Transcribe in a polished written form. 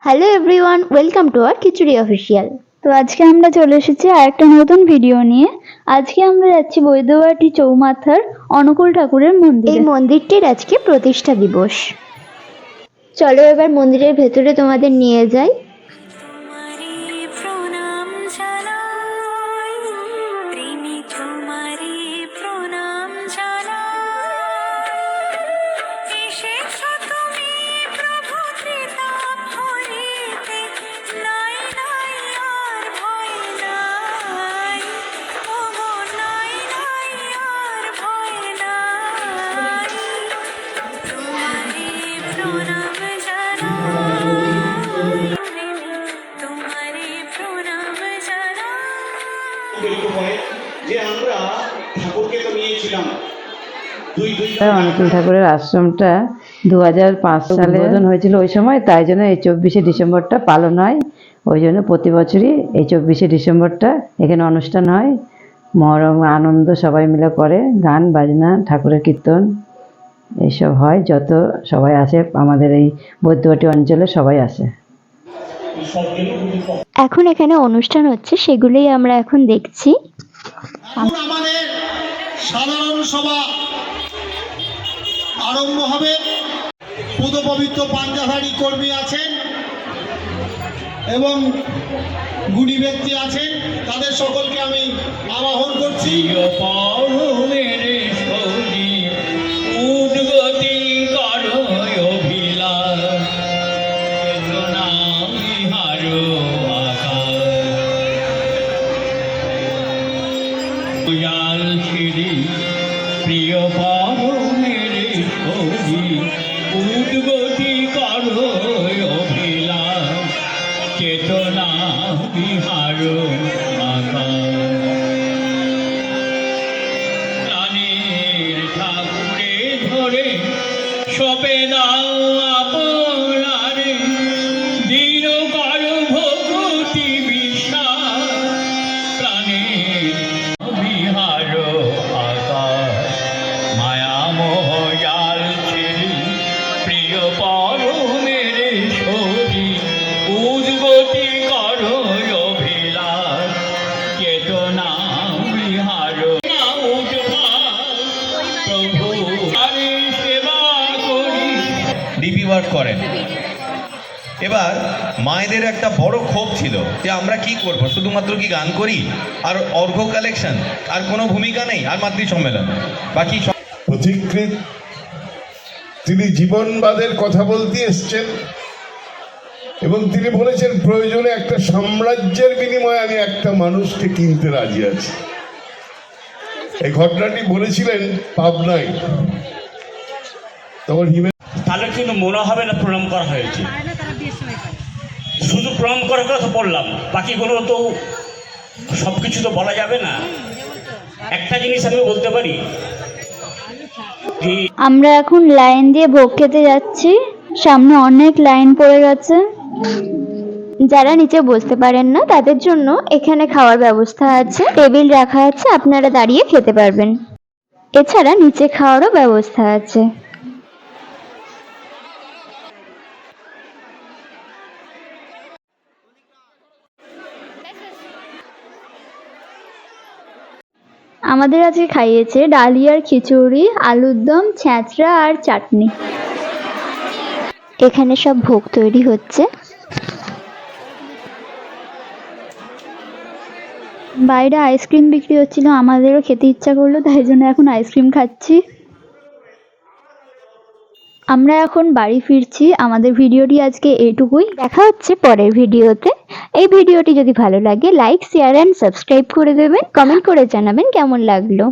Hello everyone, welcome to our Khichuri official. তো আজকে আমরা চলে এসেছি আর একটা নতুন ভিডিও নিয়ে। আজকে আমরা যাচ্ছি বৈদ্যবাটি চৌমাথার অনুকূল ঠাকুরের মন্দিরে। এই মন্দিরটির আজকে প্রতিষ্ঠা দিবস। চলো এবার মন্দিরের ভেতরে তোমাদের নিয়ে যাই। অনুকূল ঠাকুরের আশ্রমটা 2005 সালে উদ্বোধন হয়েছিল ওই সময়, তাই জন্য এই 24শে ডিসেম্বরটা পালন হয়। ওই জন্য প্রতি বছরই এই 24শে ডিসেম্বরটা এখানে অনুষ্ঠান হয়। মহরম আনন্দ সবাই মিলে করে, গান বাজনা ঠাকুরের কীর্তন এইসব হয়। যত সবাই আসে আমাদের এই বৈদ্যবাটি অঞ্চলে সবাই আসে। এখন এখানে অনুষ্ঠান হচ্ছে, সেগুলোই আমরা এখন দেখছি। আমাদের সাধারণ সভা আরম্ভ হবে। পুত পবিত্র পাঞ্জাধারী কর্মী আছেন এবং গুণী ব্যক্তি আছেন, তাদের সকলকে আমি আবাহন করছি। প্রিয় পাবনের সজি উদ্গতি করো অভিলাষ চেতনা বিহার প্রাণের ঠাকুরে ধরে সপে দাও আপনারে দীন করো ভক্তি বিশ্বাস প্রাণের বিহার মায়ামোহয়াল ছেড়ে প্রিয় পরমের সরি উদ্গতি করো অভিলাষ চেতনা বিহার প্রভু সেবা করি ডিপি ওয়ার্ক করেন। এবার মায়েদের একটা বড় ক্ষোভ ছিল যে আমরা কি করব, শুধুমাত্র কি গান করি আর অর্ঘ্য কালেকশন, আর কোনো ভূমিকা নেই, আর মাতৃ সম্মেলন, বাকি পথিকৃৎ তিনি জীবনবাদের কথা বলতে এসছেন এবং তিনি বলেছেন প্রয়োজনে একটা সাম্রাজ্যের বিনিময়ে আমি একটা মানুষকে কিনতে রাজি আছি। এই ঘটনাটি বলেছিলেন পাবনায়। তখন তাহলে কিন্তু মনে হবে না প্রণাম করা হয়েছে, শুধু প্রণাম করার কথা বললাম, বাকিগুলো তো সব কিছু তো বলা যাবে না। একটা জিনিস আমি বলতে পারি, আমরা এখন লাইন দিয়ে ভোগ খেতে যাচ্ছি। সামনে অনেক লাইন পড়ে গেছে। যারা নিচে বসতে পারেন না তাদের জন্য এখানে খাওয়ার ব্যবস্থা আছে, টেবিল রাখা আছে, আপনারা দাঁড়িয়ে খেতে পারবেন। এছাড়া নিচে খাওয়ারও ব্যবস্থা আছে। আমাদের আজকে খাইয়েছে ডালিয়ার খিচুড়ি, আলুর দম, ছ্যাঁচড়া আর চাটনি। এখানে সব ভোগ তৈরি হচ্ছে। বাইরে আইসক্রিম বিক্রি হচ্ছিল, আমাদেরও খেতে ইচ্ছা করলো, তাই জন্য এখন আইসক্রিম খাচ্ছি। আমরা এখন বাড়ি ফিরছি। আমাদের ভিডিওটি আজকে এইটুকুই। দেখা হচ্ছে পরের ভিডিওতে। এই ভিডিওটি যদি ভালো লাগে লাইক, শেয়ার অ্যান্ড সাবস্ক্রাইব করে দেবেন। কমেন্ট করে জানাবেন কেমন লাগলো।